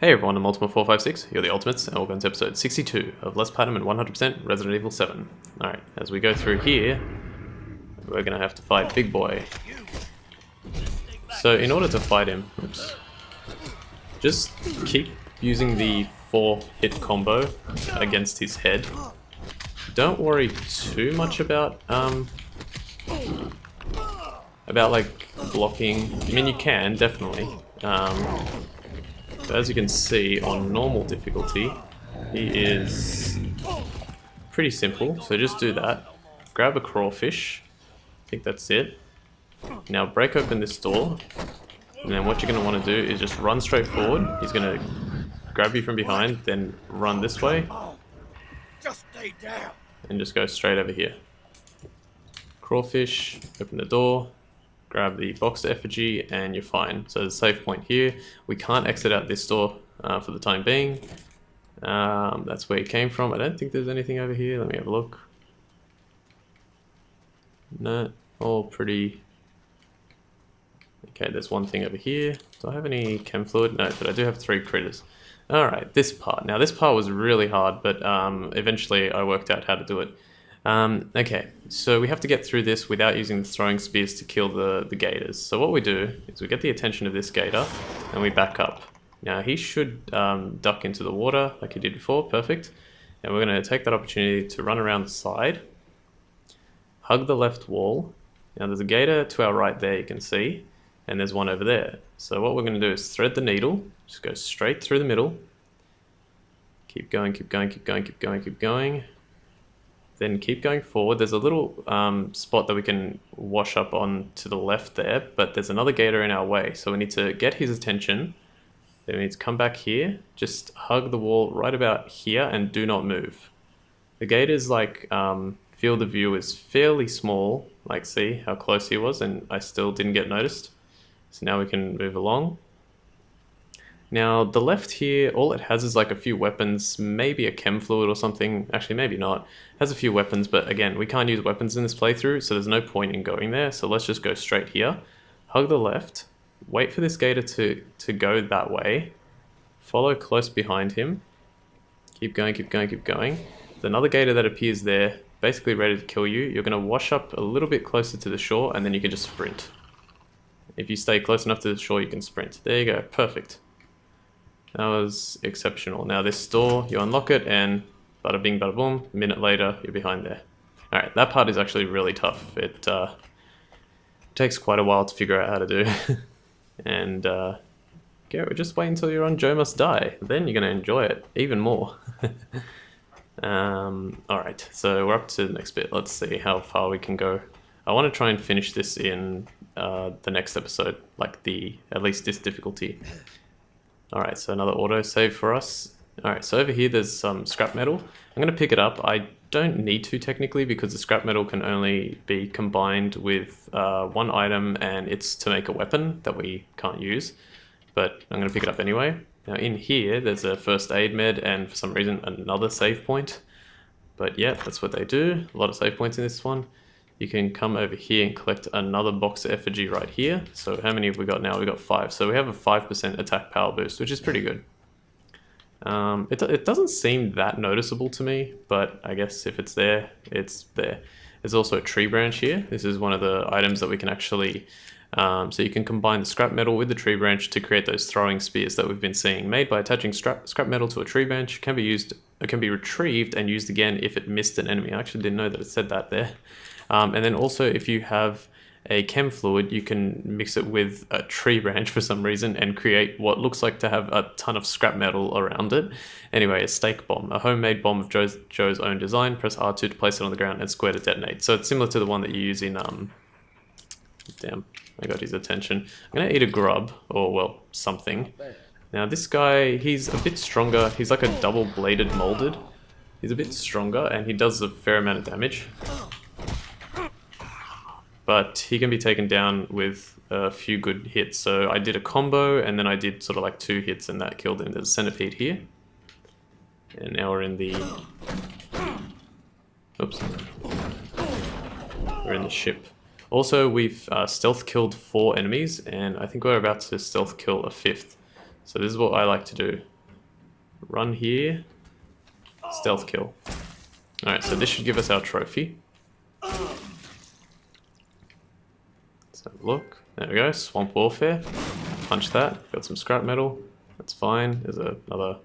Hey everyone, I'm Ultima456, you're the Ultimates, and welcome to episode 62 of Less Platinum and 100% Resident Evil 7. Alright, as we go through here, we're gonna have to fight Big Boy. So in order to fight him, just keep using the 4-hit combo against his head. Don't worry too much about like blocking. I mean, you can definitely. But as you can see, on normal difficulty, he is pretty simple. So just do that. Grab a crawfish. I think that's it. Now break open this door. And then what you're going to want to do is just run straight forward. He's going to grab you from behind, then run this way. Just stay down. And just go straight over here. Crawfish, open the door. Grab the box effigy and you're fine. So there's a save point here. We can't exit out this door for the time being. That's where it came from. I don't think there's anything over here. Let me have a look. No, all pretty... Okay, there's one thing over here. Do I have any chem fluid? No, but I do have 3 critters. Alright, this part. Now this part was really hard, but eventually I worked out how to do it. Okay, so we have to get through this without using the throwing spears to kill the gators. So what we do is we get the attention of this gator and we back up. Now he should duck into the water like he did before, perfect. And we're going to take that opportunity to run around the side, hug the left wall. Now there's a gator to our right there, you can see, and there's one over there. So what we're going to do is thread the needle, just go straight through the middle. Keep going, keep going, keep going, keep going, keep going. Then keep going forward. There's a little spot that we can wash up on to the left there, but there's another gator in our way. So we need to get his attention. Then we need to come back here, just hug the wall right about here and do not move. The gator's like field of view is fairly small. Like see how close he was and I still didn't get noticed. So now we can move along. Now the left here, all it has is like a few weapons, maybe a chem fluid or something. Actually, maybe not. It has a few weapons, but again, we can't use weapons in this playthrough, so there's no point in going there. So let's just go straight here. Hug the left. Wait for this gator to go that way. Follow close behind him. Keep going, keep going, keep going. There's another gator that appears there, basically ready to kill you. You're going to wash up a little bit closer to the shore, and then you can just sprint. If you stay close enough to the shore, you can sprint. There you go, perfect. That was exceptional. Now this door, you unlock it and bada bing bada boom, a minute later you're behind there. Alright, that part is actually really tough. It takes quite a while to figure out how to do. And just wait until you're on Joe Must Die. Then you're going to enjoy it even more. Alright, so we're up to the next bit. Let's see how far we can go. I want to try and finish this in the next episode, like at least this difficulty. Alright, so another auto save for us. Alright, so over here there's some scrap metal. I'm going to pick it up. I don't need to technically because the scrap metal can only be combined with one item and it's to make a weapon that we can't use. But I'm going to pick it up anyway. Now in here there's a first aid med and for some reason another save point. But yeah, that's what they do. A lot of save points in this one. You can come over here and collect another box effigy right here. So how many have we got now? We've got 5. So we have a 5% attack power boost, which is pretty good. It doesn't seem that noticeable to me, but I guess if it's there, it's there. There's also a tree branch here. This is one of the items that we can actually... so you can combine the scrap metal with the tree branch to create those throwing spears that we've been seeing. Made by attaching scrap metal to a tree branch, can be retrieved and used again if it missed an enemy. I actually didn't know that it said that there. And then also if you have a chem fluid, you can mix it with a tree branch for some reason and create what looks like to have a ton of scrap metal around it. Anyway, a stake bomb, a homemade bomb of Joe's own design. Press R2 to place it on the ground and square to detonate. So it's similar to the one that you use in... Damn, I got his attention. I'm going to eat a grub, or well, something. Now this guy, he's a bit stronger. He's like a double-bladed molded. He's a bit stronger and he does a fair amount of damage. But he can be taken down with a few good hits. So I did a combo and then I did sort of like 2 hits and that killed him. There's a centipede here. And now we're in the... Oops. We're in the ship. Also, we've stealth killed 4 enemies and I think we're about to stealth kill a 5th. So this is what I like to do. run here, stealth kill. Alright, so this should give us our trophy. Let's have a look. There we go, Swamp Warfare. Punch that, got some scrap metal. That's fine. There's another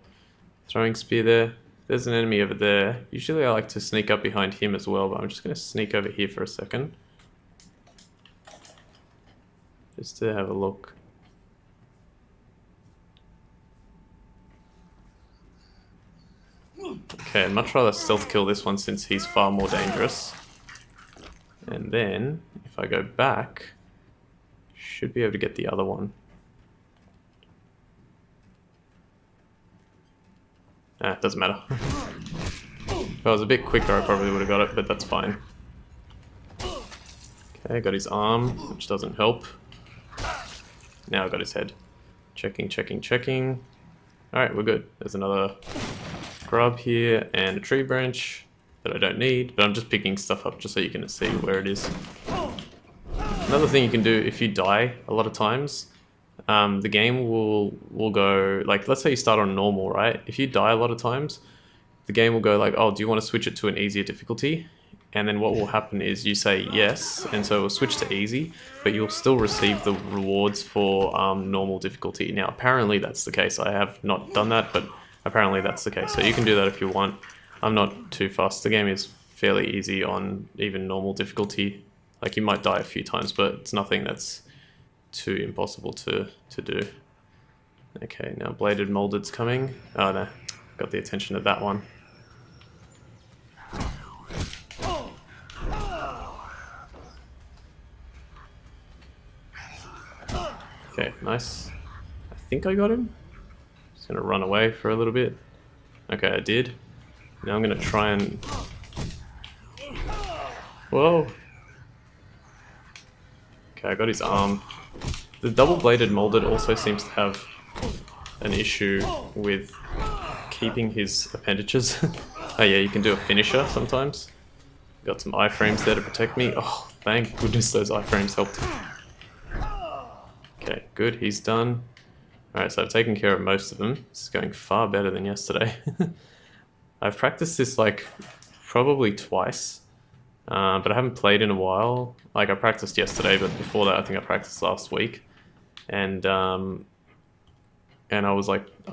throwing spear there. There's an enemy over there. Usually I like to sneak up behind him as well, but I'm just going to sneak over here for a second. Just to have a look. Okay, I'd much rather stealth kill this one since he's far more dangerous. And then, if I go back, should be able to get the other one. Ah, it doesn't matter. If I was a bit quicker, I probably would have got it, but that's fine. Okay, got his arm, which doesn't help. Now I got his head. Checking, checking, checking. Alright, we're good. There's another grub here and a tree branch that I don't need, but I'm just picking stuff up just so you can see where it is. Another thing you can do if you die a lot of times, the game will go, like, let's say you start on normal, right? If you die a lot of times, the game will go like, oh, do you want to switch it to an easier difficulty? And then what will happen is you say yes, and so it will switch to easy, but you'll still receive the rewards for normal difficulty. Now, apparently that's the case. I have not done that, but apparently that's the case. So you can do that if you want. I'm not too fussed. The game is fairly easy on even normal difficulty. Like, you might die a few times, but it's nothing that's too impossible to do. Okay, now Bladed Molded's coming. Oh no, got the attention of that one. Okay, nice. I think I got him. Just gonna run away for a little bit. Okay, I did. Now I'm gonna try and... Whoa! Okay, I got his arm. The double-bladed molded also seems to have an issue with keeping his appendages. Oh yeah, you can do a finisher sometimes. Got some iframes there to protect me. Oh, thank goodness those iframes helped. Okay, good, he's done. Alright, so I've taken care of most of them. This is going far better than yesterday. I've practiced this like probably twice, but I haven't played in a while. Like, I practiced yesterday, but before that I think I practiced last week. And I was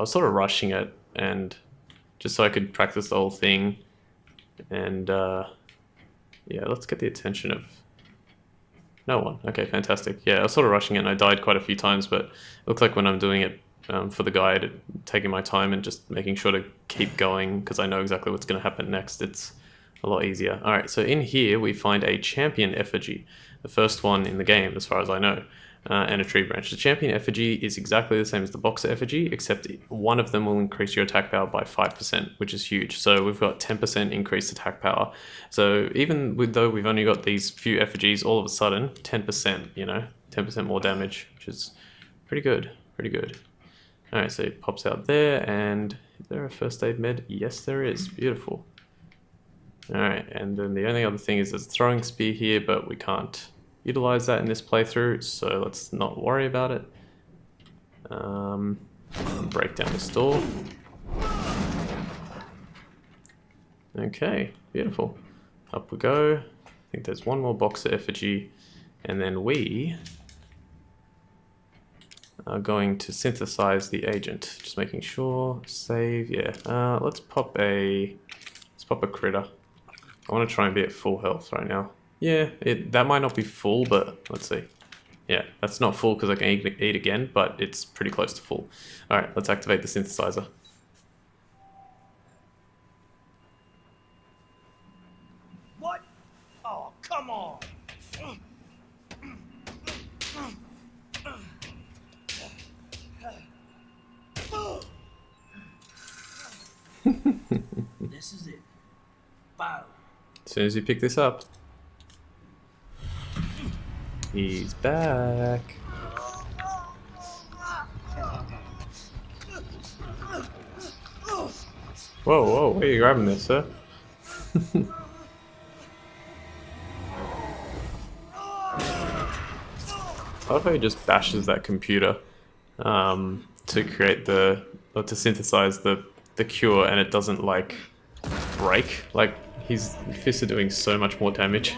sort of rushing it, and just so I could practice the whole thing. And yeah, let's get the attention of no one. Okay, fantastic. Yeah, I was sort of rushing it and I died quite a few times, but it looks like when I'm doing it for the guide, taking my time and just making sure to keep going because I know exactly what's going to happen next, it's a lot easier. Alright, so in here we find a champion effigy, the first one in the game as far as I know, and a tree branch. The champion effigy is exactly the same as the boxer effigy, except one of them will increase your attack power by 5%, which is huge. So we've got 10% increased attack power. So even though we've only got these few effigies, all of a sudden, 10%, you know, 10% more damage, which is pretty good, pretty good. Alright, so it pops out there, and is there a first aid med? Yes, there is. Beautiful. Alright, and then the only other thing is there's a throwing spear here, but we can't utilize that in this playthrough, so let's not worry about it. Break down this door. Okay, beautiful. Up we go. I think there's one more boxer effigy, and then we are going to synthesize the agent. Just making sure. Save. Yeah. Let's pop a critter. I want to try and be at full health right now. Yeah, that might not be full, but let's see. Yeah, that's not full because I can eat again, but it's pretty close to full. Alright, let's activate the synthesizer. What? Oh, come on! This is it. Finally. As soon as you pick this up. He's back. Whoa, whoa, where are you grabbing this, sir? I love how he just bashes that computer to create to synthesize the the cure and it doesn't like break. Like his fists are doing so much more damage.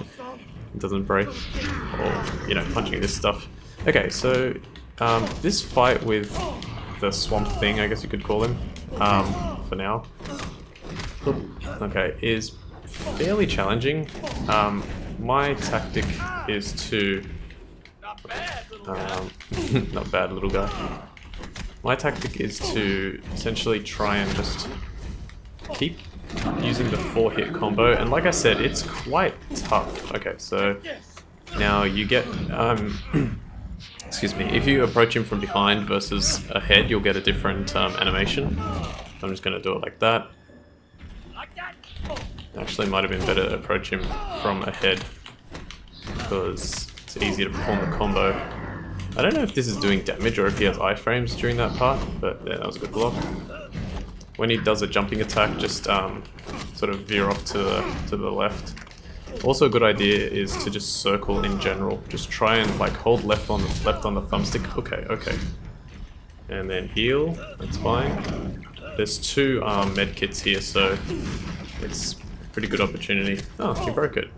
It doesn't break. Or, you know, punching this stuff. Okay, so this fight with the swamp thing, I guess you could call him, for now, okay, is fairly challenging. My tactic is to... not bad, little guy. My tactic is to essentially try and just keep using the 4-hit combo, and like I said, it's quite tough. Okay, so now you get, excuse me, if you approach him from behind versus ahead, you'll get a different animation. I'm just going to do it like that. Actually, might have been better to approach him from ahead because it's easier to perform the combo. I don't know if this is doing damage or if he has iframes during that part, but yeah, that was a good block. When he does a jumping attack, just sort of veer off to the left. Also, a good idea is to just circle in general. Just try and like hold left on the thumbstick. Okay. And then heal. That's fine. There's 2 med kits here, so it's a pretty good opportunity. Oh, he broke it.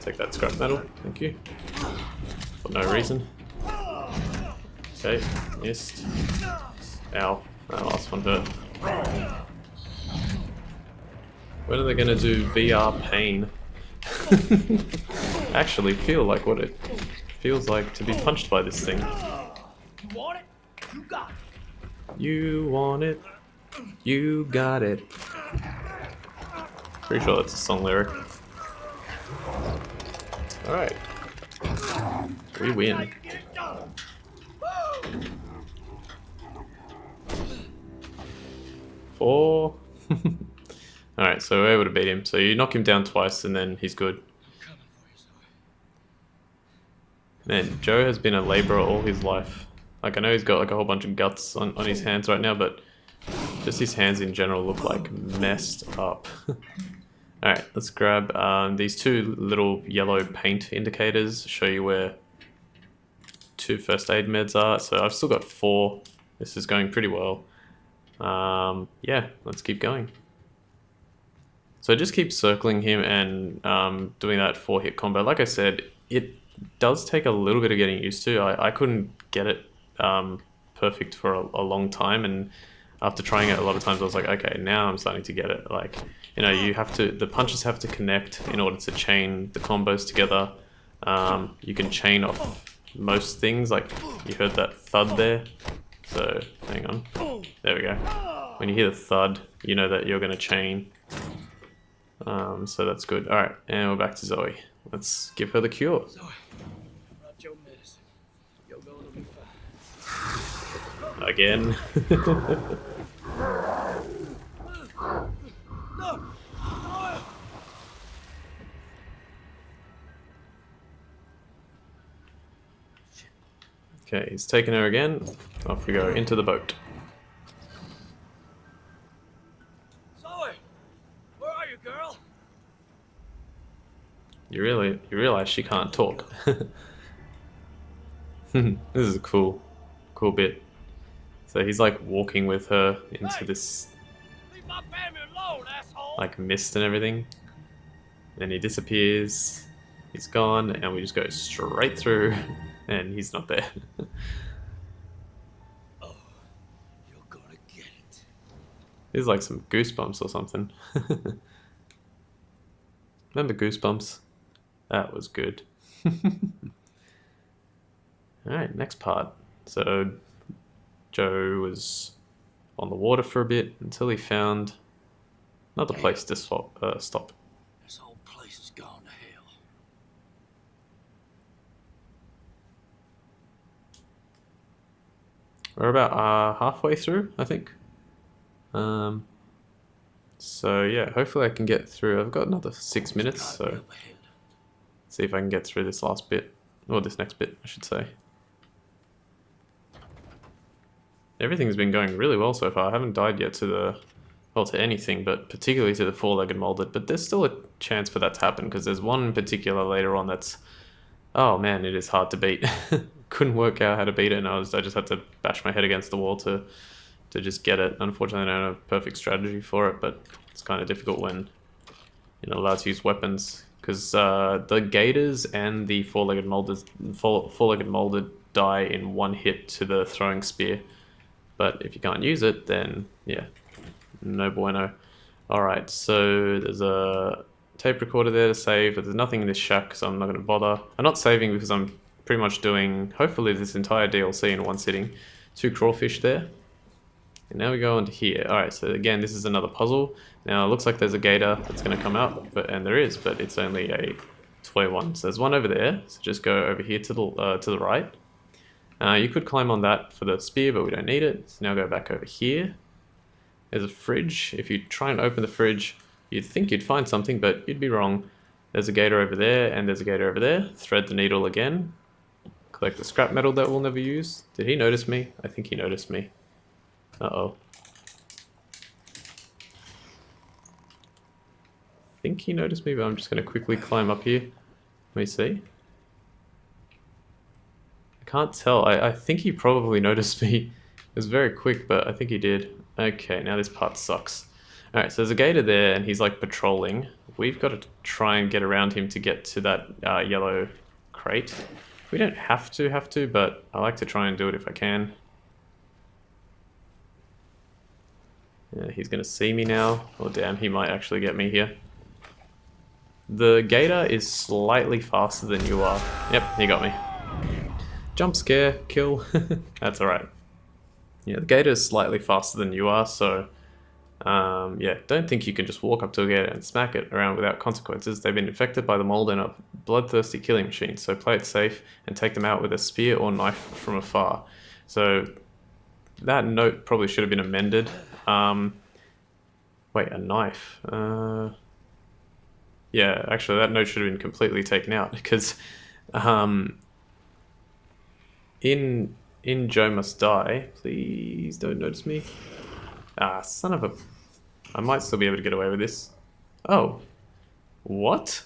Take that scrap metal. Thank you. For no reason. Okay, missed. Ow. That last one hurt. When are they gonna do VR pain? Actually feel like what it feels like to be punched by this thing. You want it? You got it. You want it? You got it. Pretty sure that's a song lyric. Alright. We win. 4. Alright, so we're able to beat him. So you knock him down twice and then he's good. Man, Joe has been a labourer all his life. Like, I know he's got like a whole bunch of guts on his hands right now, but just his hands in general look like messed up. Alright, let's grab these 2 little yellow paint indicators, show you where 2 first aid meds are. So I've still got 4. This is going pretty well. Yeah, let's keep going. So just keep circling him and doing that 4-hit combo. Like I said, it does take a little bit of getting used to. I couldn't get it perfect for a long time, and after trying it a lot of times I was like, okay, now I'm starting to get it. Like, you know, the punches have to connect in order to chain the combos together. You can chain off most things, like you heard that thud there. So, hang on. There we go. When you hear the thud, you know that you're going to chain. So that's good. Alright, and we're back to Zoe. Let's give her the cure. Zoe, brought your medicine. You're going to be fine. Again. No! Okay, he's taking her again. Off we go into the boat. Zoe! Where are you, girl? You realize she can't talk. This is a cool bit. So he's like walking with her into this Leave my family alone, asshole! like mist and everything. Then he disappears. He's gone, and we just go straight through, and he's not there. Oh, you're gonna get it. There's like some Goosebumps or something. Remember Goosebumps? That was good. Alright, next part. So Joe was on the water for a bit until he found another place to stop. This whole place has gone to hell. We're about halfway through, I think. So yeah, hopefully I can get through. I've got another 6 minutes, so see if I can get through this last bit, or this next bit, I should say. Everything's been going really well so far. I haven't died yet to anything, but particularly to the 4-legged molded. But there's still a chance for that to happen, because there's one in particular later on that's, oh man, it is hard to beat. Couldn't work out how to beat it, and I just had to bash my head against the wall to to just get it. Unfortunately, I don't have a perfect strategy for it, but it's kind of difficult when you're not allowed to use weapons. Because the gators and the four-legged molded die in one hit to the throwing spear. But if you can't use it, then yeah, no bueno. Alright, so there's a tape recorder there to save, but there's nothing in this shack, so I'm not going to bother. I'm not saving because I'm pretty much doing, hopefully, this entire DLC in one sitting. 2 crawfish there. And now we go on to here. Alright, so again, this is another puzzle. Now, it looks like there's a gator that's going to come out, and there is, but it's only a toy one. So there's one over there, so just go over here to the right. You could climb on that for the spear, but we don't need it. So now go back over here. There's a fridge. If you try and open the fridge, you'd think you'd find something, but you'd be wrong. There's a gator over there, and there's a gator over there. Thread the needle again. Collect the scrap metal that we'll never use. Did he notice me? I think he noticed me. Uh-oh. I think he noticed me, but I'm just going to quickly climb up here. Let me see. I can't tell. I think he probably noticed me. It was very quick, but I think he did. Okay, now this part sucks. Alright, so there's a gator there, and he's like patrolling. We've got to try and get around him to get to that yellow crate. We don't have to, but I like to try and do it if I can. Yeah, he's going to see me now. Oh damn, he might actually get me here. The gator is slightly faster than you are. Yep, he got me. Jump scare, kill. That's alright. Yeah, the gator is slightly faster than you are, so yeah, don't think you can just walk up to a gator and smack it around without consequences. They've been infected by the mold and are bloodthirsty killing machines, so play it safe and take them out with a spear or knife from afar. So that note probably should have been amended. Wait, a knife? Yeah, actually that note should have been completely taken out, because in Joe Must Die, please don't notice me. Ah, son of a... I might still be able to get away with this. Oh. What?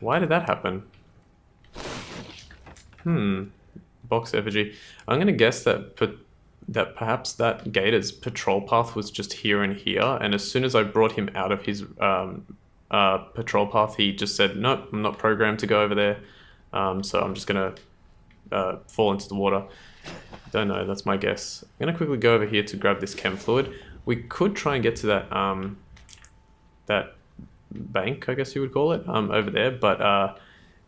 Why did that happen? Box effigy. I'm going to guess that perhaps that gator's patrol path was just here and here, and as soon as I brought him out of his patrol path, he just said, nope, I'm not programmed to go over there, so I'm just going to fall into the water. Don't know, that's my guess. I'm going to quickly go over here to grab this chem fluid. We could try and get to that that bank, I guess you would call it, over there, but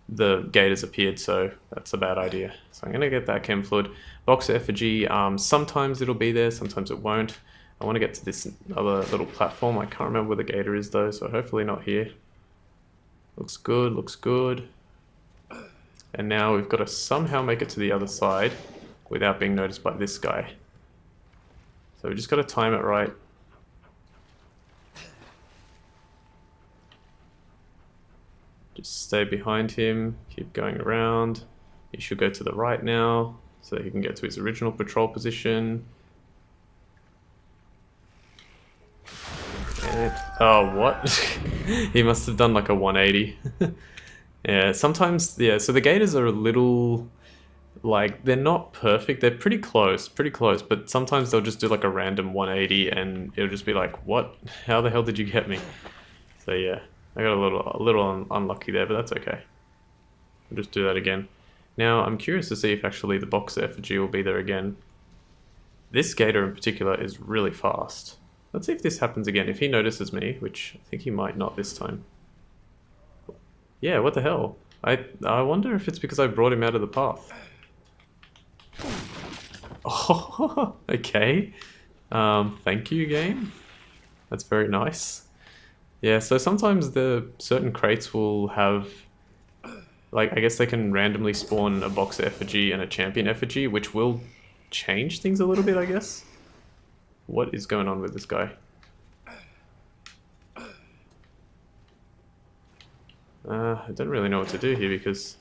the gate has appeared, so that's a bad idea. So I'm going to get that chem fluid. Box effigy, sometimes it'll be there, sometimes it won't. I want to get to this other little platform. I can't remember where the gator is though, so hopefully not here. Looks good, looks good. And now we've got to somehow make it to the other side without being noticed by this guy. So we just got to time it right. Just stay behind him, keep going around. He should go to the right now, so that he can get to his original patrol position. And oh, what? He must have done like a 180. Yeah, sometimes, yeah, so the gators are a little, like, they're not perfect. They're pretty close, but sometimes they'll just do like a random 180 and it'll just be like, what? How the hell did you get me? So yeah, I got a little unlucky there, but that's okay. I'll just do that again. Now, I'm curious to see if actually the box effigy will be there again. This gator in particular is really fast. Let's see if this happens again. If he notices me, which I think he might not this time. Yeah, what the hell? I wonder if it's because I brought him out of the path. Oh, okay. Thank you, game. That's very nice. Yeah, so sometimes the certain crates will have, like, I guess they can randomly spawn a box effigy and a champion effigy, which will change things a little bit, I guess. What is going on with this guy? I don't really know what to do here because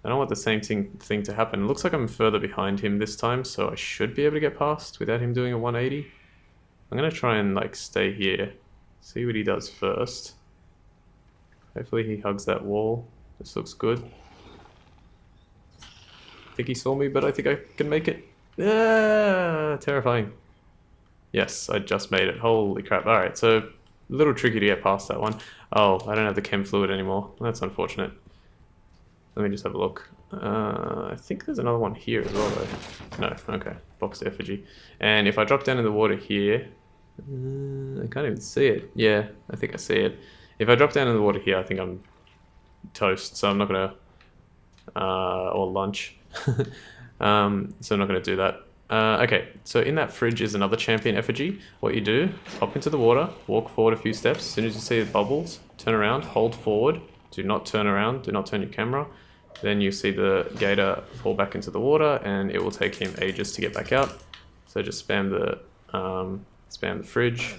I don't want the same thing to happen. It looks like I'm further behind him this time, so I should be able to get past without him doing a 180. I'm going to try and like stay here, see what he does first. Hopefully he hugs that wall. This looks good. I think he saw me, but I think I can make it. Ah, terrifying. Yes, I just made it. Holy crap. Alright, so a little tricky to get past that one. Oh, I don't have the chem fluid anymore. That's unfortunate. Let me just have a look. I think there's another one here as well, though. No, okay. Box effigy. And if I drop down in the water here... I can't even see it. Yeah, I think I see it. If I drop down in the water here, I think I'm toast, so I'm not going to... or lunch. So I'm not going to do that. Okay, so in that fridge is another champion effigy. What you do, hop into the water, walk forward a few steps. As soon as you see the bubbles, turn around, hold forward. Do not turn around, do not turn your camera. Then you see the gator fall back into the water, and it will take him ages to get back out. So just spam the fridge,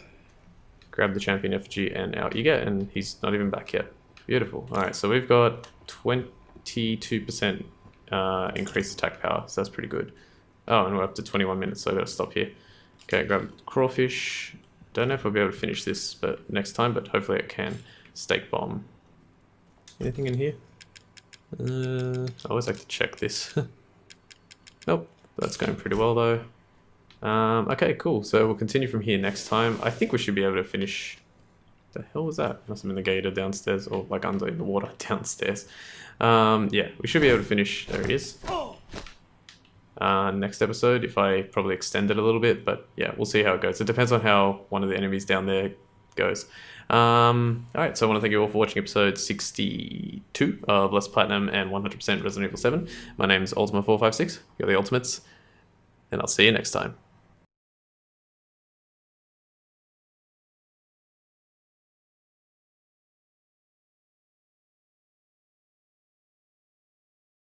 grab the champion effigy, and out you get, and he's not even back yet. Beautiful. Alright, so we've got 22% increased attack power, so that's pretty good. Oh, and we're up to 21 minutes, so I gotta stop here. Okay, grab crawfish. Don't know if I'll be able to finish this but next time, but hopefully I can. Steak bomb. Anything in here? I always like to check this. Nope, that's going pretty well though. Okay, cool. So we'll continue from here next time. I think we should be able to finish... The hell was that? Must have been the gator downstairs, or like under the water downstairs. Yeah, we should be able to finish... There he is. Next episode, if I probably extend it a little bit, but yeah, we'll see how it goes. It depends on how one of the enemies down there goes. Alright, so I want to thank you all for watching episode 62 of Less Platinum and 100% Resident Evil 7. My name's Ultima456, you're the Ultimates, and I'll see you next time.